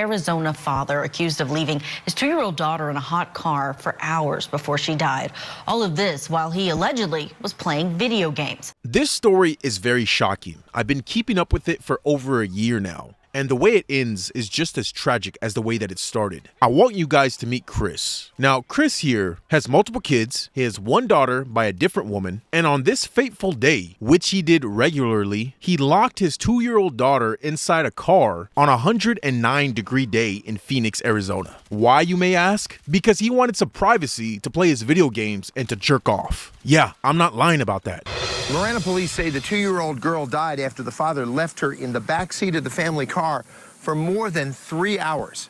Arizona father accused of leaving his 2-year-old daughter in a hot car for hours before she died. All of this while he allegedly was playing video games. This story is very shocking. I've been keeping up with it for over a year now. And the way it ends is just as tragic as the way that it started. I want you guys to meet Chris. Now, Chris here has multiple kids. He has one daughter by a different woman. And on this fateful day, which he did regularly, he locked his 2-year-old daughter inside a car on a 109-degree day in Phoenix, Arizona. Why, you may ask? Because he wanted some privacy to play his video games and to jerk off. Yeah, I'm not lying about that. Marana police say the 2-year-old girl died after the father left her in the backseat of the family car for more than 3 hours.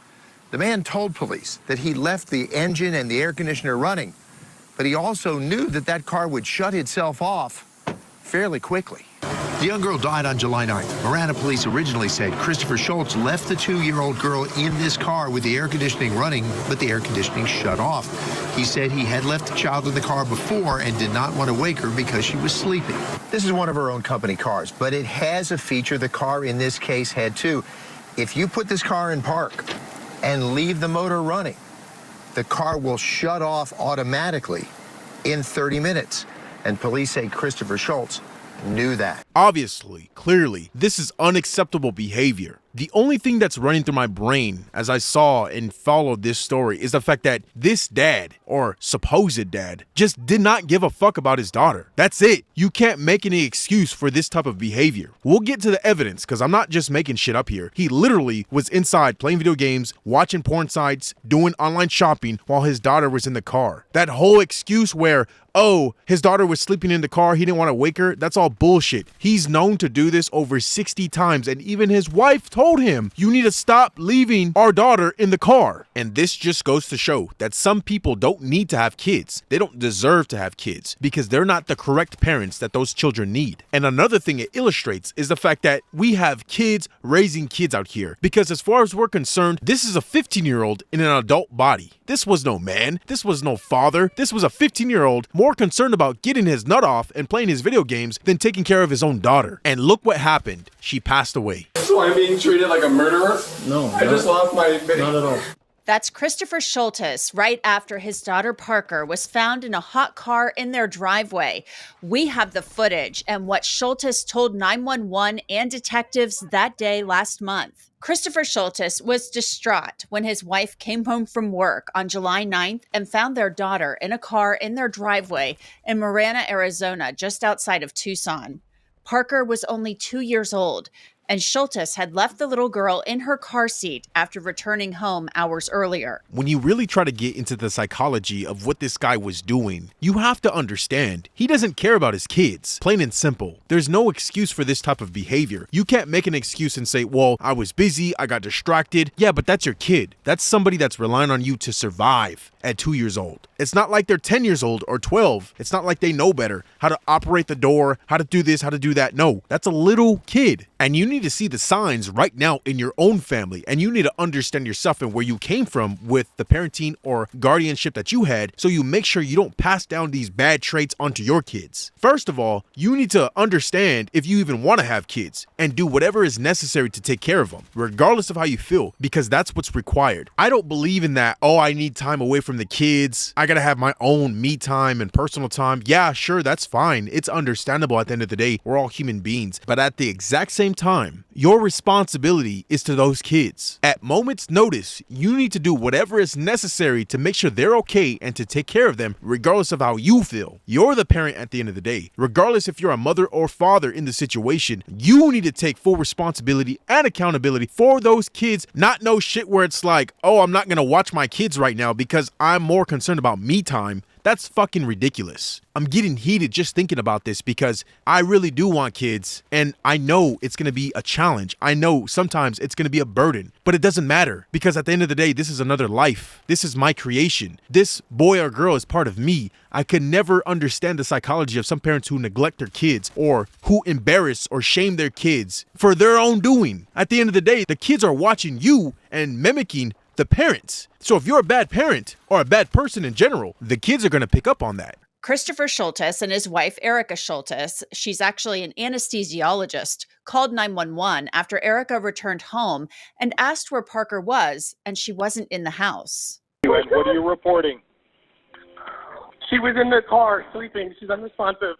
The man told police that he left the engine and the air conditioner running, but he also knew that that car would shut itself off fairly quickly. The young girl died on July 9th. Marana police originally said Christopher Scholtes left the 2-year-old girl in this car with the air conditioning running, but the air conditioning shut off. He said he had left the child in the car before and did not want to wake her because she was sleeping. This is one of her own company cars, but it has a feature the car in this case had too. If you put this car in park and leave the motor running, the car will shut off automatically in 30 minutes. And police say Christopher Scholtes knew that. Obviously, clearly, this is unacceptable behavior. The only thing that's running through my brain as I saw and followed this story is the fact that this dad, or supposed dad, just did not give a fuck about his daughter. That's it. You can't make any excuse for this type of behavior. We'll get to the evidence because I'm not just making shit up here. He literally was inside playing video games, watching porn sites, doing online shopping while his daughter was in the car. That whole excuse where, oh, his daughter was sleeping in the car, he didn't want to wake her, that's all bullshit. He's known to do this over 60 times, and even his wife told him, you need to stop leaving our daughter in the car. And this just goes to show that some people don't need to have kids. They don't deserve to have kids because they're not the correct parents that those children need. And another thing it illustrates is the fact that we have kids raising kids out here, because as far as we're concerned, this is a 15-year-old in an adult body. This was no man. This was no father. This was a 15-year-old more concerned about getting his nut off and playing his video games than taking care of his own daughter. And look what happened. She passed away. So I'm being treated like a murderer? No. I just lost my video. Not at all. That's Christopher Scholtes right after his daughter Parker was found in a hot car in their driveway. We have the footage and what Scholtes told 911 and detectives that day last month. Christopher Scholtes was distraught when his wife came home from work on July 9th and found their daughter in a car in their driveway in Marana, Arizona, just outside of Tucson. Parker was only 2 years old, and Scholtes had left the little girl in her car seat after returning home hours earlier. When you really try to get into the psychology of what this guy was doing, you have to understand he doesn't care about his kids. Plain and simple. There's no excuse for this type of behavior. You can't make an excuse and say, well, I was busy, I got distracted. Yeah, but that's your kid. That's somebody that's relying on you to survive at 2 years old. It's not like they're 10 years old or 12. It's not like they know better how to operate the door, how to do this, how to do that. No, that's a little kid. And you need to see the signs right now in your own family. And you need to understand yourself and where you came from with the parenting or guardianship that you had, so you make sure you don't pass down these bad traits onto your kids. First of all, you need to understand if you even want to have kids and do whatever is necessary to take care of them, regardless of how you feel, because that's what's required. I don't believe in that, oh, I need time away from the kids. I gotta have my own me time and personal time. Yeah, sure, that's fine. It's understandable at the end of the day. We're all human beings. But at the exact same time, your responsibility is to those kids. At moment's notice, you need to do whatever is necessary to make sure they're okay and to take care of them, regardless of how you feel. You're the parent at the end of the day. Regardless if you're a mother or father in the situation, you need to take full responsibility and accountability for those kids. Not no shit where it's like, oh, I'm not gonna watch my kids right now because I'm more concerned about me time. That's fucking ridiculous. I'm getting heated just thinking about this because I really do want kids, and I know it's going to be a challenge. I know sometimes it's going to be a burden, but it doesn't matter because at the end of the day, this is another life. This is my creation. This boy or girl is part of me. I could never understand the psychology of some parents who neglect their kids or who embarrass or shame their kids for their own doing. At the end of the day, the kids are watching you and mimicking the parents. So if you're a bad parent or a bad person in general, the kids are going to pick up on that. Christopher Scholtes and his wife, Erica Scholtes, she's actually an anesthesiologist, called 911 after Erica returned home and asked where Parker was, and she wasn't in the house. What are you reporting? She was in the car sleeping. She's unresponsive.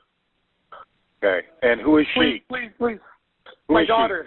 Okay. And who is she? Please. Who My is she? daughter.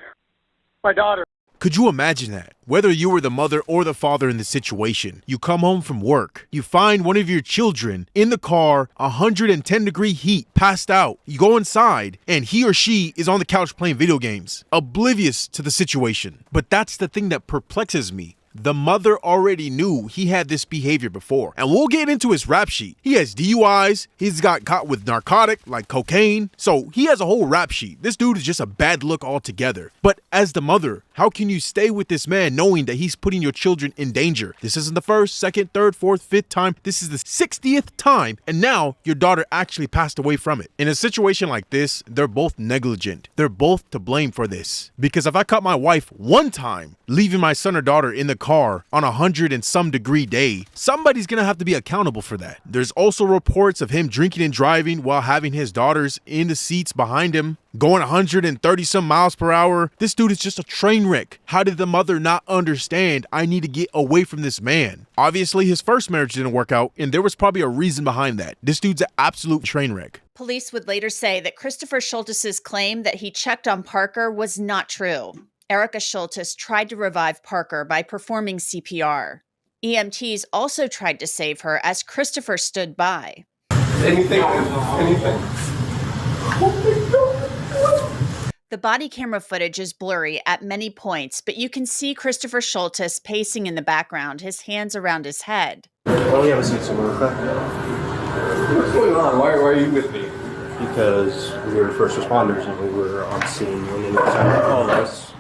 My daughter. Could you imagine that? Whether you were the mother or the father in the situation, you come home from work, you find one of your children in the car, 110-degree heat, passed out. You go inside, and he or she is on the couch playing video games, oblivious to the situation. But that's the thing that perplexes me. The mother already knew he had this behavior before. And we'll get into his rap sheet. He has DUIs. He's got caught with narcotic, like cocaine. So he has a whole rap sheet. This dude is just a bad look altogether. But as the mother, how can you stay with this man knowing that he's putting your children in danger? This isn't the first, second, third, fourth, fifth time. This is the 60th time. And now your daughter actually passed away from it. In a situation like this, they're both negligent. They're both to blame for this. Because if I caught my wife one time leaving my son or daughter in the car on 100 and some degree day, somebody's gonna have to be accountable for that. There's also reports of him drinking and driving while having his daughters in the seats behind him, going 130 some miles per hour. This dude is just a train wreck. How did the mother not understand I need to get away from this man? Obviously his first marriage didn't work out, and there was probably a reason behind that. This dude's an absolute train wreck. Police would later say that Christopher Scholtes' claim that he checked on Parker was not true. Erica Scholtes tried to revive Parker by performing CPR. EMTs also tried to save her as Christopher stood by. Anything. The body camera footage is blurry at many points, but you can see Christopher Scholtes pacing in the background, his hands around his head. Why don't we have a seat somewhere, okay? What's going on? Why are you with me? Because we were first responders and we were on scene when anytime they call us.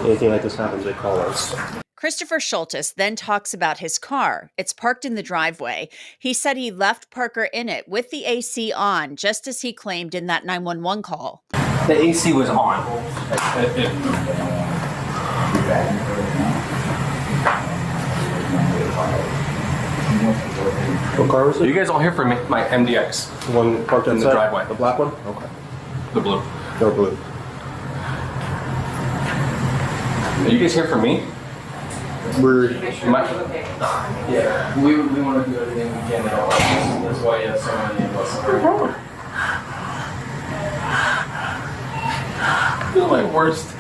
Anything like this happens, they call us. Christopher Scholtes then talks about his car. It's parked in the driveway. He said he left Parker in it with the AC on, just as he claimed in that 911 call. The AC was on. What car was Are it? you guys all here for me? My MDX. The one parked in the outside? driveway. The black one? Okay. The blue. No blue. Are you guys here for me? Yeah, we want to do everything we can. That's why you have so many of us. This is my worst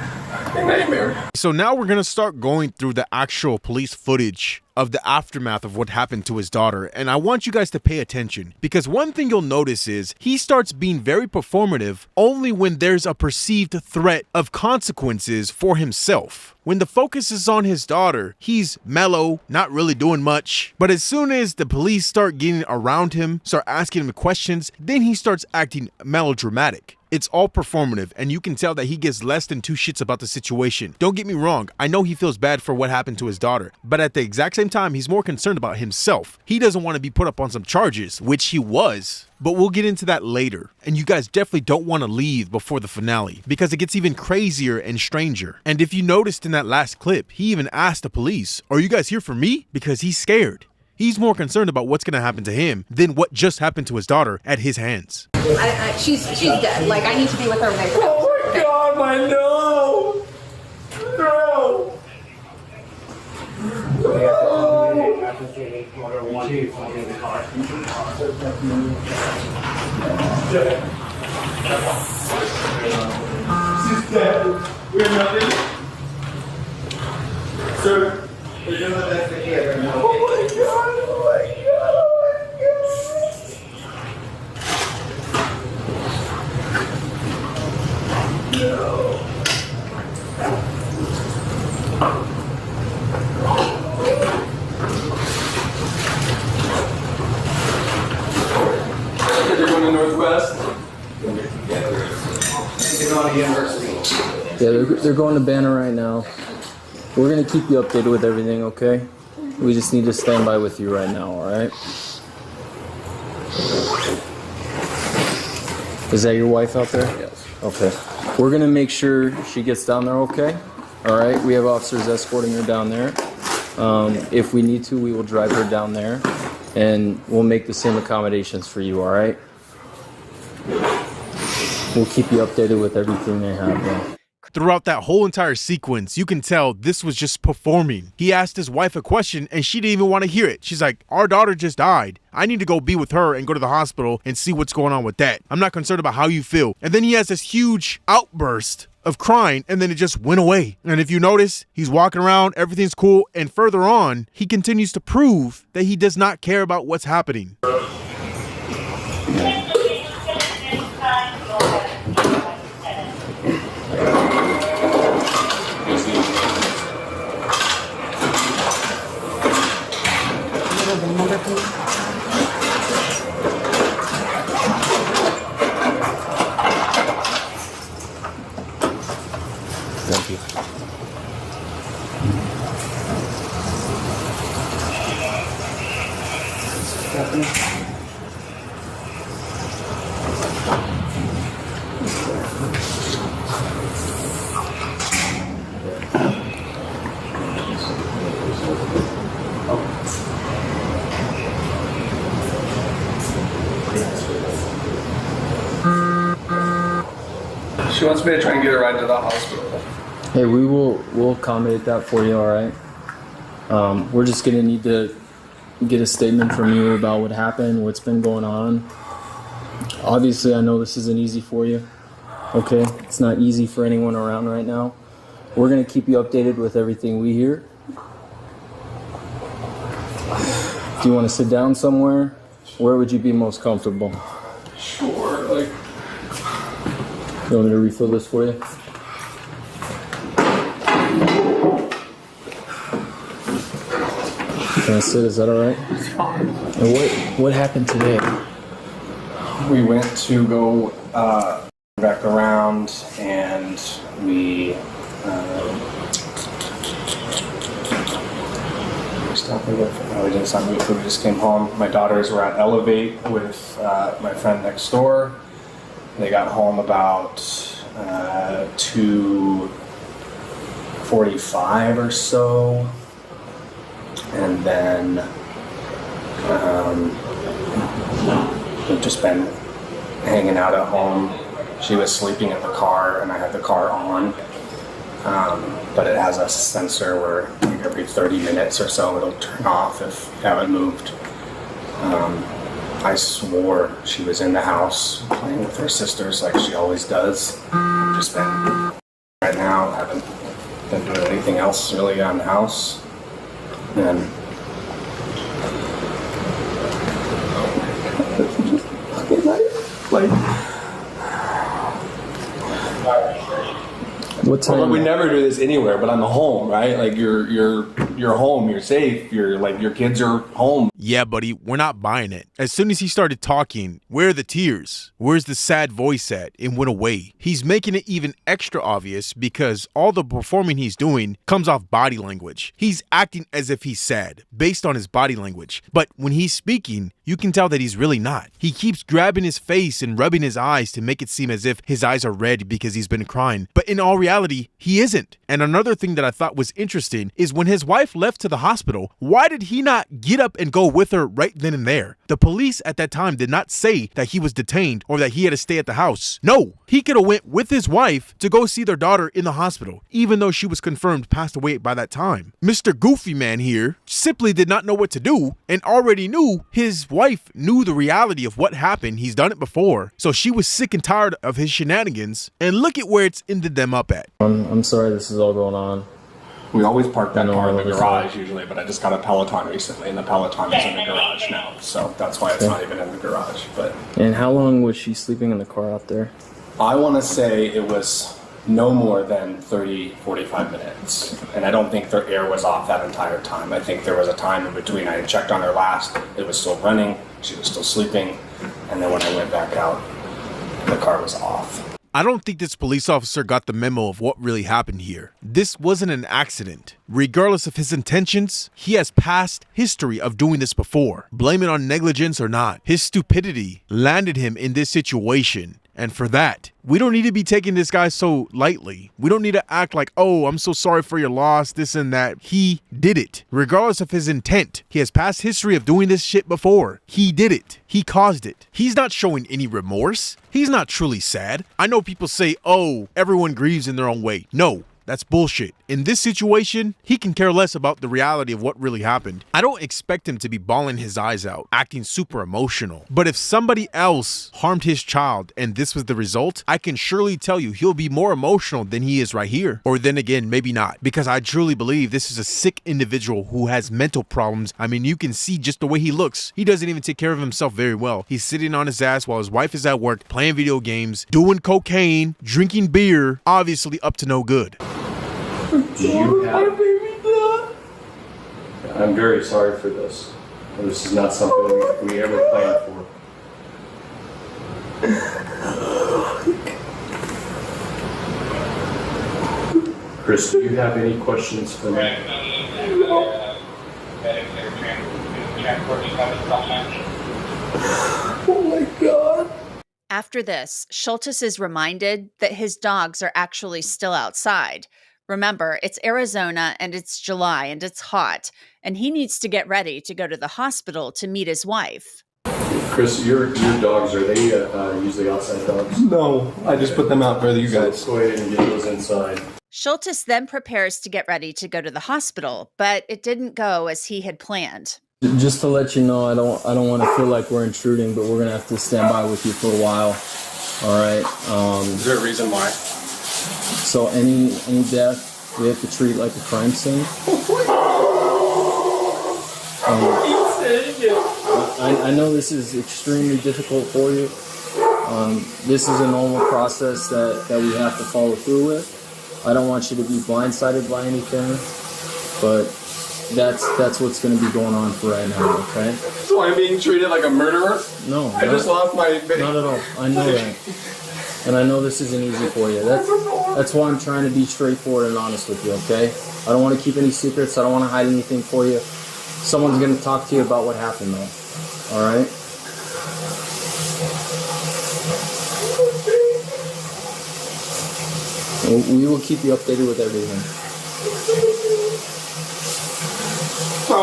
nightmare. So now we're gonna start going through the actual police footage of the aftermath of what happened to his daughter. And I want you guys to pay attention, because one thing you'll notice is he starts being very performative only when there's a perceived threat of consequences for himself. When the focus is on his daughter, he's mellow, not really doing much. But as soon as the police start getting around him, start asking him questions, then he starts acting melodramatic. It's all performative, and you can tell that he gives less than two shits about the situation. Don't get me wrong, I know he feels bad for what happened to his daughter, but at the exact same time, he's more concerned about himself. He doesn't want to be put up on some charges, which he was. But we'll get into that later. And you guys definitely don't want to leave before the finale, because it gets even crazier and stranger. And if you noticed in that last clip, he even asked the police, "Are you guys here for me?" Because he's scared. He's more concerned about what's going to happen to him than what just happened to his daughter at his hands. She's dead. Like, I need to be with her right now. Oh my God, my nose! No! She's dead. We have nothing. Sir, we're doing the best we can. Oh my God! Oh my God! Oh my God! No. They're going to Northwest. They're going to university. Yeah, they're going to Banner right now. We're going to keep you updated with everything, okay? We just need to stand by with you right now, all right? Is that your wife out there? Yes. Okay. We're going to make sure she gets down there okay? All right? We have officers escorting her down there. If we need to, we will drive her down there. and we'll make the same accommodations for you, all right? We'll keep you updated with everything they have there. Throughout that whole entire sequence, you can tell this was just performing. He asked his wife a question and she didn't even want to hear it. She's like, our daughter just died. I need to go be with her and go to the hospital and see what's going on with that. I'm not concerned about how you feel. And then he has this huge outburst of crying and then it just went away. And if you notice, he's walking around, everything's cool. And further on, he continues to prove that he does not care about what's happening. Thank you. She wants me to try and get her ride to the hospital. Hey, we'll accommodate that for you, all right? We're just gonna need to get a statement from you about what happened, what's been going on. Obviously, I know this isn't easy for you, okay? It's not easy for anyone around right now. We're gonna keep you updated with everything we hear. Do you want to sit down somewhere? Where would you be most comfortable? Sure, like... You want me to refill this for you? Can I sit? Is that all right? It's fine. And what happened today? We went to go back around and we we didn't stop moving food, we just came home. My daughters were at Elevate with my friend next door. They got home about 2:45 or so. And then we've just been hanging out at home. She was sleeping in the car and I had the car on. But it has a sensor where like every 30 minutes or so it'll turn off if you haven't moved. I swore she was in the house playing with her sisters like she always does. Just been right now, haven't been doing anything else really around the house. And like What time? well, we never do this anywhere, but I'm home, right? Like you're home, you're safe, you're like your kids are home. Yeah, buddy, we're not buying it. As soon as he started talking, where are the tears? Where's the sad voice at? It went away. He's making it even extra obvious because all the performing he's doing comes off body language. He's acting as if he's sad based on his body language. But when he's speaking, you can tell that he's really not. He keeps grabbing his face and rubbing his eyes to make it seem as if his eyes are red because he's been crying. But in all reality, he isn't. And another thing that I thought was interesting is when his wife left to the hospital, why did he not get up and go with her right then and there? The police at that time did not say that he was detained or that he had to stay at the house. No, he could have went with his wife to go see their daughter in the hospital, even though she was confirmed passed away by that time. Mr. Goofy Man here simply did not know what to do and already knew his wife knew the reality of what happened. He's done it before. So she was sick and tired of his shenanigans, and look at where it's ended them up at. I'm sorry this is all going on. We always park that car in the all this garage usually, but I just got a Peloton recently and the Peloton is in the garage now. So that's why it's not even in the garage. But And how long was she sleeping in the car out there? I want to say it was no more than 30, 45 minutes. And I don't think their air was off that entire time. I think there was a time in between. I had checked on her last. It was still running. She was still sleeping. And then when I went back out, the car was off. I don't think this police officer got the memo of what really happened here. This wasn't an accident. Regardless of his intentions, he has past history of doing this before. Blame it on negligence or not, his stupidity landed him in this situation. And for that, we don't need to be taking this guy so lightly. We don't need to act like, oh, I'm so sorry for your loss, this and that. He did it, regardless of his intent. He has past history of doing this shit before. He did it. He caused it. He's not showing any remorse. He's not truly sad. I know people say, oh, everyone grieves in their own way. No. That's bullshit. In this situation, he can care less about the reality of what really happened. I don't expect him to be bawling his eyes out, acting super emotional. But if somebody else harmed his child and this was the result, I can surely tell you he'll be more emotional than he is right here. Or then again, maybe not. Because I truly believe this is a sick individual who has mental problems. I mean, you can see just the way he looks. He doesn't even take care of himself very well. He's sitting on his ass while his wife is at work, playing video games, doing cocaine, drinking beer, obviously up to no good. I'm very sorry for this. This is not something we ever planned for. Chris, do you have any questions for me? Oh my God. After this, Scholtes is reminded that his dogs are actually still outside. Remember, it's Arizona and it's July and it's hot, and he needs to get ready to go to the hospital to meet his wife. Chris, your dogs, are they usually outside dogs? No, I just put them out for you guys. So let's go ahead and get those inside. Scholtes then prepares to get ready to go to the hospital, but it didn't go as he had planned. Just to let you know, I don't want to feel like we're intruding, but we're gonna have to stand by with you for a while. All right. Is there a reason why? So any death we have to treat like a crime scene. I know this is extremely difficult for you. This is a normal process that we have to follow through with. I don't want you to be blindsided by anything, but that's what's going to be going on for right now, okay? So I'm being treated like a murderer? No. I just lost my... Not at all. I know that. And I know this isn't easy for you. That's why I'm trying to be straightforward and honest with you, okay? I don't want to keep any secrets. I don't want to hide anything for you. Someone's going to talk to you about what happened, though. All right? We will keep you updated with everything. My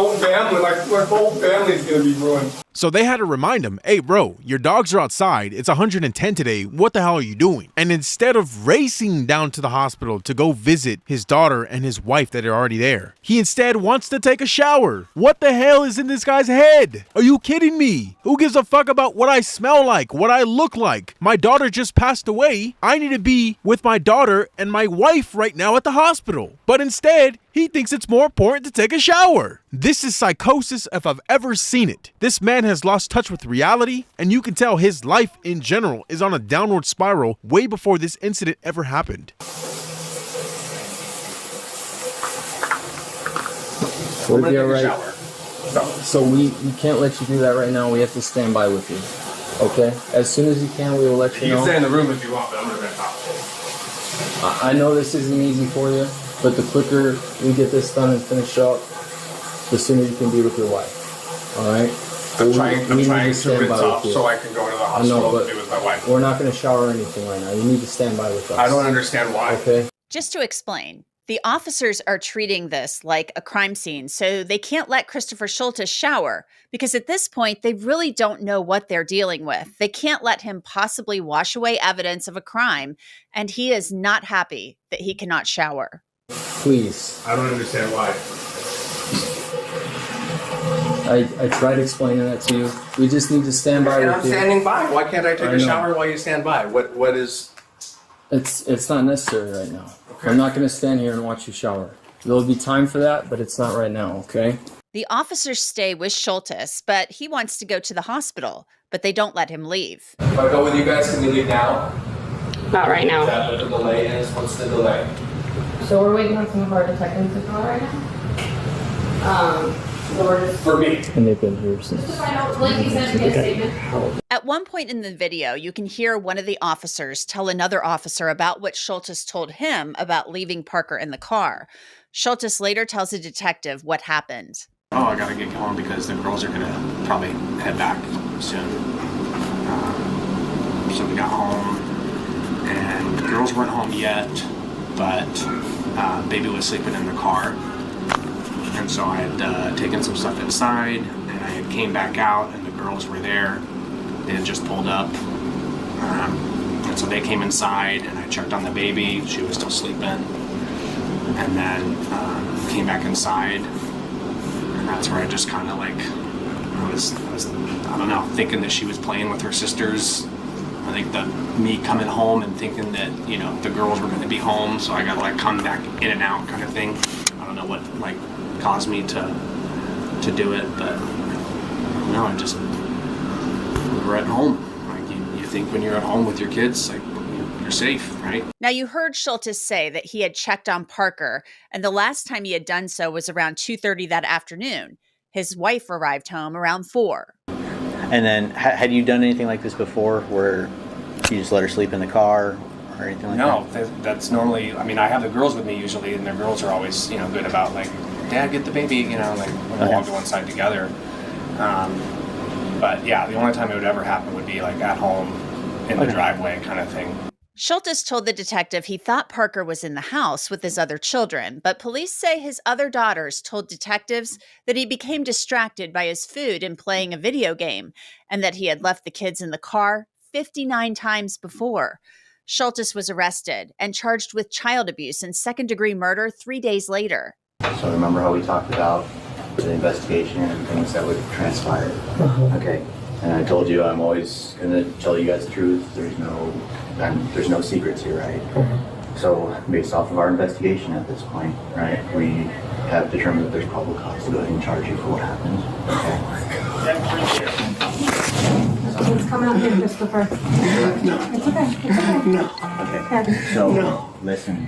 whole family's going to be ruined. So they had to remind him, hey bro, your dogs are outside, it's 110 today, what the hell are you doing? And instead of racing down to the hospital to go visit his daughter and his wife that are already there, he instead wants to take a shower. What the hell is in this guy's head? Are you kidding me? Who gives a fuck about what I smell like, what I look like? My daughter just passed away. I need to be with my daughter and my wife right now at the hospital. But instead, he thinks it's more important to take a shower. This is psychosis if I've ever seen it. This man has lost touch with reality, and you can tell his life in general is on a downward spiral way before this incident ever happened. We'll be all right. So we can't let you do that right now. We have to stand by with you. Okay? As soon as you can, we will let you know. You can stay in the room if you want, but I'm not going to talk. I know this isn't easy for you, but the quicker we get this done and finished up, the sooner you can be with your wife. All right? I'm trying to rinse off so I can go to the hospital to be with my wife. We're not going to shower or anything right now. You need to stand by with us. I don't understand why. Okay? Just to explain, the officers are treating this like a crime scene, so they can't let Christopher Scholtes shower because at this point, they really don't know what they're dealing with. They can't let him possibly wash away evidence of a crime, and he is not happy that he cannot shower. Please. I don't understand why. I tried explaining that to you. We just need to stand by with you. I'm standing by. Why can't I take a shower while you stand by? What is... It's not necessary right now. Okay. I'm not going to stand here and watch you shower. There'll be time for that, but it's not right now, okay? The officers stay with Scholtes, but he wants to go to the hospital, but they don't let him leave. If I go with you guys, can we leave now? Not right now. Is that what the delay is? What's the delay? So we're waiting on some of our detectives to call right now. So we're just... For me. And they've been here since. Just to find out, like you said, get a statement. At one point in the video, you can hear one of the officers tell another officer about what Scholtes told him about leaving Parker in the car. Scholtes later tells a detective what happened. Oh, I gotta get going because the girls are gonna probably head back soon. So we got home. and the girls weren't home yet, but baby was sleeping in the car. And so I had taken some stuff inside, and I had came back out, and the girls were there. They had just pulled up. And so they came inside, and I checked on the baby. She was still sleeping. And then came back inside, and that's where I just kind of like, I was, I don't know, thinking that she was playing with her sisters. I think that me coming home and thinking that, you know, the girls were going to be home, so I got to like come back in and out kind of thing. I don't know what like caused me to do it, but no, I just, we were at home. Like you think when you're at home with your kids, like you're safe, right? Now, you heard Scholtes say that he had checked on Parker, and the last time he had done so was around 2:30 that afternoon. His wife arrived home around 4. And then, had you done anything like this before, where you just let her sleep in the car or anything like that? No, that's normally, I mean, I have the girls with me usually, and the girls are always, you know, good about like, Dad, get the baby, you know, like we'll walk to one side together. But yeah, the only time it would ever happen would be like at home in the driveway kind of thing. Scholtes told the detective he thought Parker was in the house with his other children, but police say his other daughters told detectives that he became distracted by his food and playing a video game, and that he had left the kids in the car 59 times before. Scholtes was arrested and charged with child abuse and second-degree murder 3 days later. So remember how we talked about the investigation and things that would transpire? Okay. And I told you I'm always going to tell you guys the truth. There's no secrets here, right? So based off of our investigation at this point, right, we have determined that there's probable cause to go ahead and charge you for what happened. Okay. Let's come out here, Christopher. No. It's okay. It's okay. No. Okay. So listen.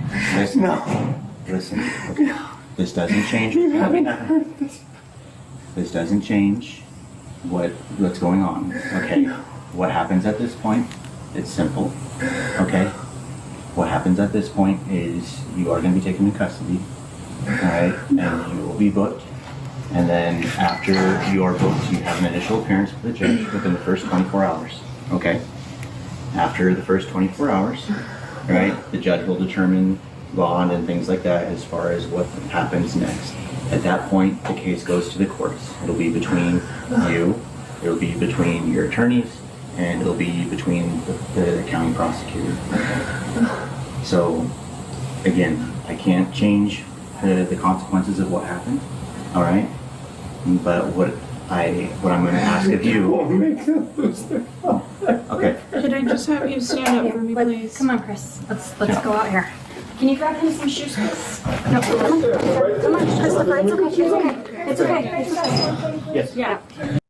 Listen. Okay. This doesn't change. This doesn't change what's going on. Okay. What happens at this point? It's simple. Okay. What happens at this point is you are going to be taken into custody. All right, and you will be booked. And then after you are booked, you have an initial appearance with the judge within the first 24 hours. Okay. After the first 24 hours, right, the judge will determine bond and things like that as far as what happens next. At that point, the case goes to the courts. It'll be between you, it'll be between your attorneys, and it'll be between the county prosecutor. So, again, I can't change the consequences of what happened, all right? But what I'm going to ask of you... Okay. Could I just have you stand up for me, please? Come on, Chris. Let's go out here. Can you grab him some shoes, please? No, come on, Christopher. It's okay. It's okay. It's okay. Yes. Yeah.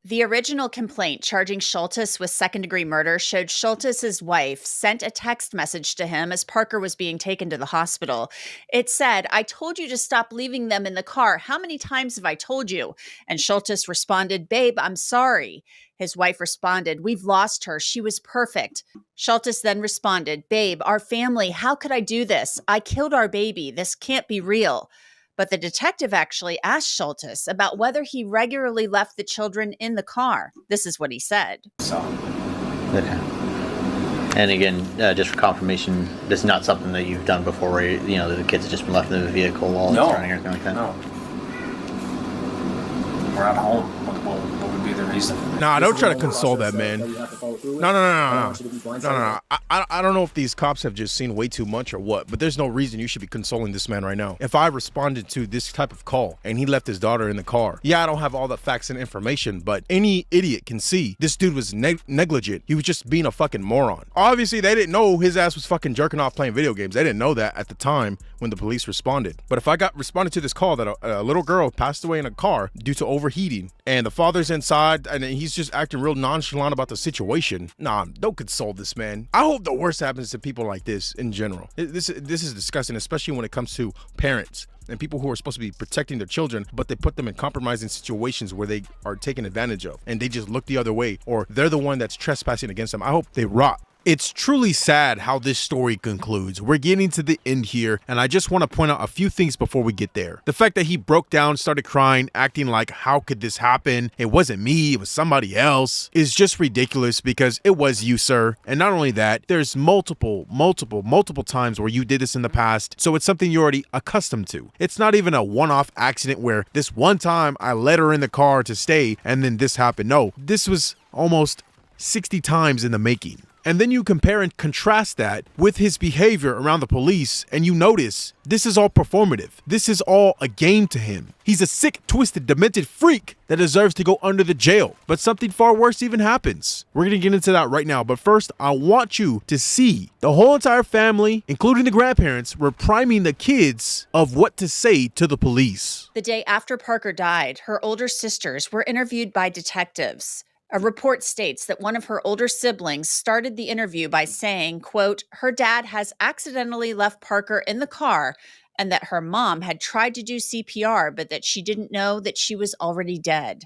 The original complaint charging Scholtes with second-degree murder showed Scholtes' wife sent a text message to him as Parker was being taken to the hospital. It said, "I told you to stop leaving them in the car. How many times have I told you?" And Scholtes responded, "Babe, I'm sorry." His wife responded, "We've lost her. She was perfect." Scholtes then responded, "Babe, our family, how could I do this? I killed our baby. This can't be real." But the detective actually asked Scholtes about whether he regularly left the children in the car. This is what he said. Okay. And again, just for confirmation, this is not something that you've done before where, you know, the kids have just been left in the vehicle while it's running or anything like that? No. We're at home. What would be the reason? Nah, don't try to console that man. No. I don't know if these cops have just seen way too much or what, but there's no reason you should be consoling this man right now. If I responded to this type of call and he left his daughter in the car, yeah, I don't have all the facts and information, but any idiot can see this dude was negligent. He was just being a fucking moron. Obviously, they didn't know his ass was fucking jerking off playing video games. They didn't know that at the time when the police responded. But if I got responded to this call that a little girl passed away in a car due to overheating and the father's inside and he's just acting real nonchalant about the situation, nah, don't console this man. I hope the worst happens to people like this in general. This is disgusting, especially when it comes to parents and people who are supposed to be protecting their children, but they put them in compromising situations where they are taken advantage of and they just look the other way, or they're the one that's trespassing against them. I hope they rot. It's truly sad how this story concludes. We're getting to the end here, and I just want to point out a few things before we get there. The fact that he broke down, started crying, acting like, how could this happen? It wasn't me, it was somebody else, is just ridiculous because it was you, sir. And not only that, there's multiple times where you did this in the past, so it's something you're already accustomed to. It's not even a one-off accident where this one time I let her in the car to stay and then this happened. No, this was almost 60 times in the making. And then you compare and contrast that with his behavior around the police, and you notice this is all performative. This is all a game to him. He's a sick, twisted, demented freak that deserves to go under the jail. But something far worse even happens. We're gonna get into that right now, but first, I want you to see the whole entire family, including the grandparents, were priming the kids of what to say to the police. The day after Parker died, her older sisters were interviewed by detectives. A report states that one of her older siblings started the interview by saying, quote, her dad has accidentally left Parker in the car and that her mom had tried to do CPR, but that she didn't know that she was already dead.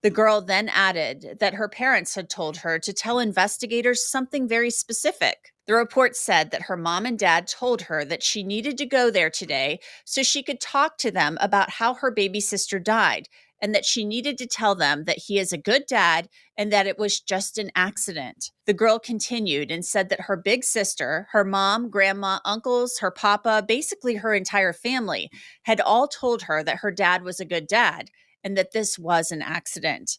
The girl then added that her parents had told her to tell investigators something very specific. The report said that her mom and dad told her that she needed to go there today so she could talk to them about how her baby sister died, and that she needed to tell them that he is a good dad and that it was just an accident. The girl continued and said that her big sister, her mom, grandma, uncles, her papa, basically her entire family, had all told her that her dad was a good dad and that this was an accident.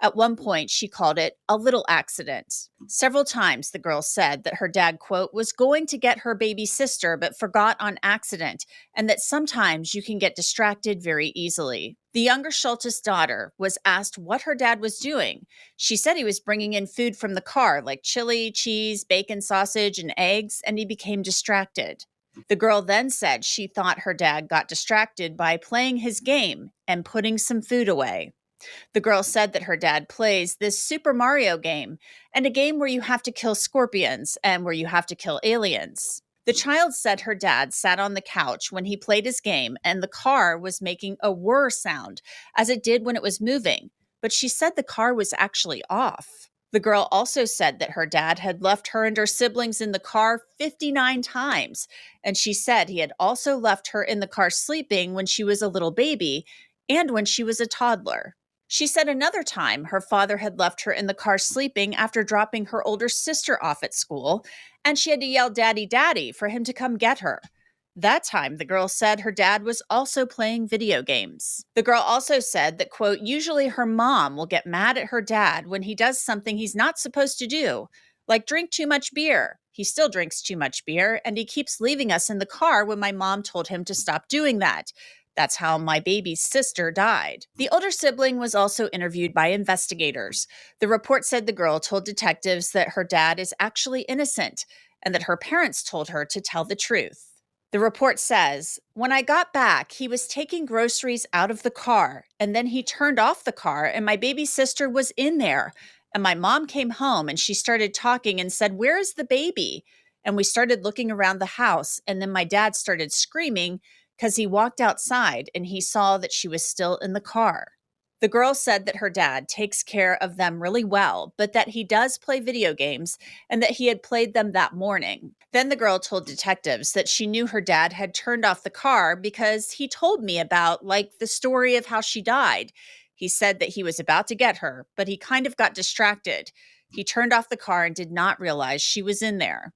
At one point, she called it a little accident. Several times, the girl said that her dad, quote, was going to get her baby sister but forgot on accident, and that sometimes you can get distracted very easily. The younger Scholtes daughter was asked what her dad was doing. She said he was bringing in food from the car, like chili, cheese, bacon, sausage, and eggs, and he became distracted. The girl then said she thought her dad got distracted by playing his game and putting some food away. The girl said that her dad plays this Super Mario game, and a game where you have to kill scorpions and where you have to kill aliens. The child said her dad sat on the couch when he played his game and the car was making a whir sound, as it did when it was moving, but she said the car was actually off. The girl also said that her dad had left her and her siblings in the car 59 times, and she said he had also left her in the car sleeping when she was a little baby and when she was a toddler. She said another time her father had left her in the car sleeping after dropping her older sister off at school, and she had to yell, "Daddy, Daddy," for him to come get her. That time, the girl said her dad was also playing video games. The girl also said that, quote, usually her mom will get mad at her dad when he does something he's not supposed to do, like drink too much beer. He still drinks too much beer, and he keeps leaving us in the car when my mom told him to stop doing that. That's how my baby's sister died. The older sibling was also interviewed by investigators. The report said the girl told detectives that her dad is actually innocent and that her parents told her to tell the truth. The report says, when I got back, he was taking groceries out of the car, and then he turned off the car, and my baby sister was in there. And my mom came home, and she started talking and said, "Where is the baby?" And we started looking around the house, and then my dad started screaming because he walked outside, and he saw that she was still in the car. The girl said that her dad takes care of them really well, but that he does play video games and that he had played them that morning. Then the girl told detectives that she knew her dad had turned off the car because he told me about, like, the story of how she died. He said that he was about to get her, but he kind of got distracted. He turned off the car and did not realize she was in there.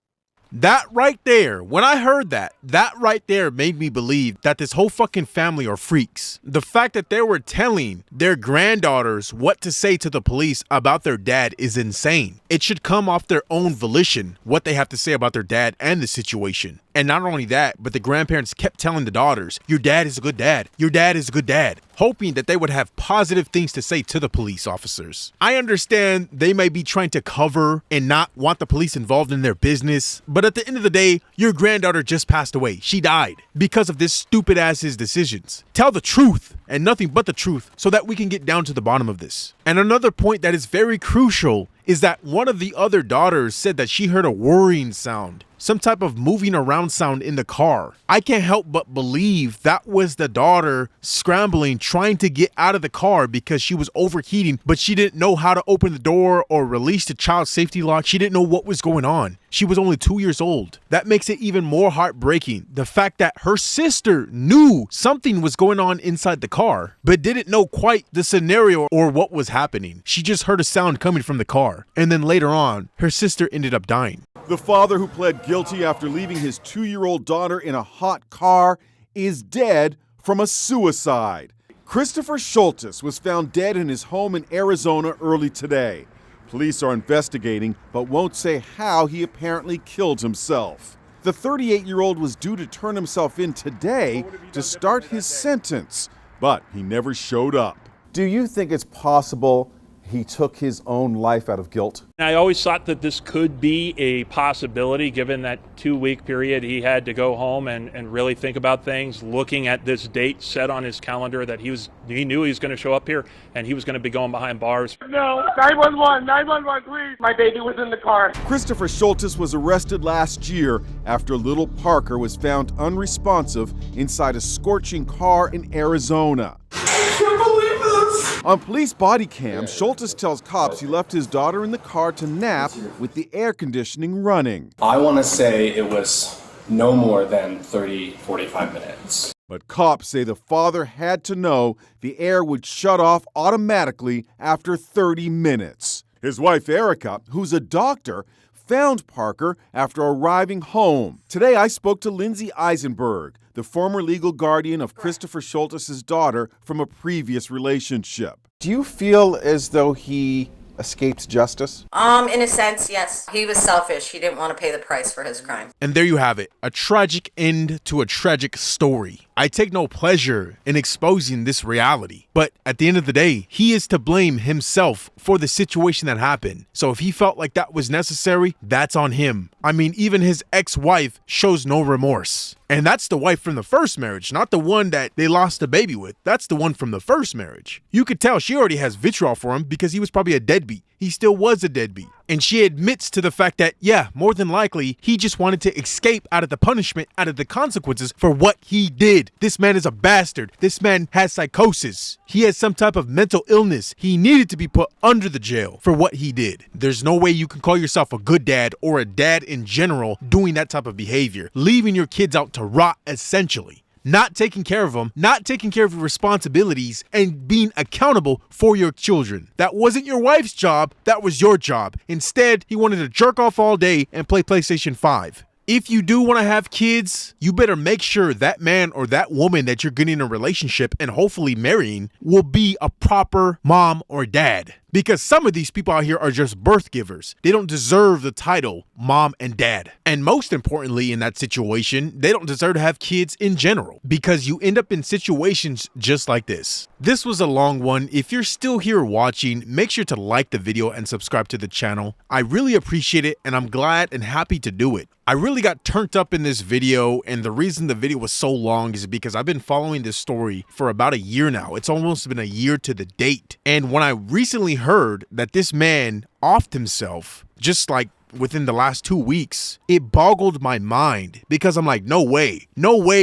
That right there, when I heard that right there made me believe that this whole fucking family are freaks. The fact that they were telling their granddaughters what to say to the police about their dad is insane. It should come off their own volition, what they have to say about their dad and the situation. And not only that, but the grandparents kept telling the daughters, your dad is a good dad. Your dad is a good dad. Hoping that they would have positive things to say to the police officers. I understand they may be trying to cover and not want the police involved in their business. But at the end of the day, your granddaughter just passed away. She died because of this stupid ass's decisions. Tell the truth and nothing but the truth so that we can get down to the bottom of this. And another point that is very crucial is that one of the other daughters said that she heard a whirring sound. some type of moving around sound in the car. I can't help but believe that was the daughter scrambling, trying to get out of the car because she was overheating, but she didn't know how to open the door or release the child safety lock. She didn't know what was going on. She was only 2 years old. That makes it even more heartbreaking. The fact that her sister knew something was going on inside the car, but didn't know quite the scenario or what was happening. She just heard a sound coming from the car. And then later on, her sister ended up dying. The father who pled guilty after leaving his 2-year-old daughter in a hot car is dead from a suicide. Christopher Scholtes was found dead in his home in Arizona early today. Police are investigating, but won't say how he apparently killed himself. The 38-year-old was due to turn himself in today to start his sentence, but he never showed up. Do you think it's possible he took his own life out of guilt? I always thought that this could be a possibility given that 2-week period he had to go home and really think about things, looking at this date set on his calendar that he knew he was going to show up here and he was going to be going behind bars. No, 911, please. My baby was in the car. Christopher Scholtes was arrested last year after little Parker was found unresponsive inside a scorching car in Arizona. I can't believe this. On police body cam, Scholtes tells cops he left his daughter in the car to nap with the air conditioning running. I want to say it was no more than 30-45 minutes. But cops say the father had to know the air would shut off automatically after 30 minutes. His wife Erica, who's a doctor, found Parker after arriving home. Today I spoke to Lindsay Eisenberg, the former legal guardian of Christopher Scholtes' daughter from a previous relationship. Do you feel as though he escaped justice? In a sense, yes. He was selfish. He didn't want to pay the price for his crime. And there you have it, a tragic end to a tragic story. I take no pleasure in exposing this reality, but at the end of the day, he is to blame himself for the situation that happened. So if he felt like that was necessary, that's on him. I mean, even his ex-wife shows no remorse. And that's the wife from the first marriage, not the one that they lost a baby with. That's the one from the first marriage. You could tell she already has vitriol for him because he was probably a deadbeat. He still was a deadbeat. And she admits to the fact that, yeah, more than likely, he just wanted to escape out of the punishment, out of the consequences for what he did. This man is a bastard. This man has psychosis. He has some type of mental illness. He needed to be put under the jail for what he did. There's no way you can call yourself a good dad or a dad in general doing that type of behavior, leaving your kids out to rot essentially. Not taking care of them, not taking care of your responsibilities, and being accountable for your children. That wasn't your wife's job, that was your job. Instead, he wanted to jerk off all day and play PlayStation 5. If you do want to have kids, you better make sure that man or that woman that you're getting in a relationship and hopefully marrying will be a proper mom or dad. Because some of these people out here are just birth givers. They don't deserve the title mom and dad. And most importantly in that situation, they don't deserve to have kids in general because you end up in situations just like this. This was a long one. If you're still here watching, make sure to like the video and subscribe to the channel. I really appreciate it and I'm glad and happy to do it. I really got turned up in this video, and the reason the video was so long is because I've been following this story for about a year now. It's almost been a year to the date. And when I recently heard that this man offed himself just like within the last 2 weeks, it boggled my mind because I'm like, no way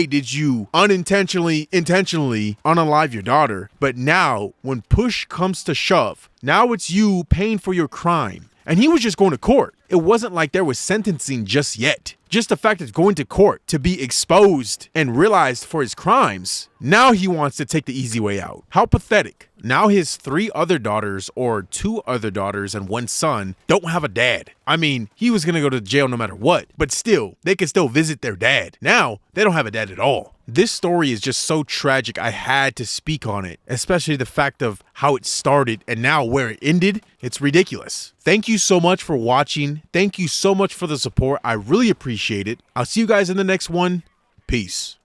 did you intentionally unalive your daughter. But now when push comes to shove, now it's you paying for your crime. And he was just going to court. It wasn't like there was sentencing just yet. Just the fact of going to court to be exposed and realized for his crimes, now he wants to take the easy way out. How pathetic. Now his 3 other daughters, or 2 other daughters and 1 son, don't have a dad. I mean, he was going to go to jail no matter what, but still, they can still visit their dad. Now, they don't have a dad at all. This story is just so tragic, I had to speak on it, especially the fact of how it started and now where it ended. It's ridiculous. Thank you so much for watching. Thank you so much for the support. I really appreciate it. I'll see you guys in the next one. Peace.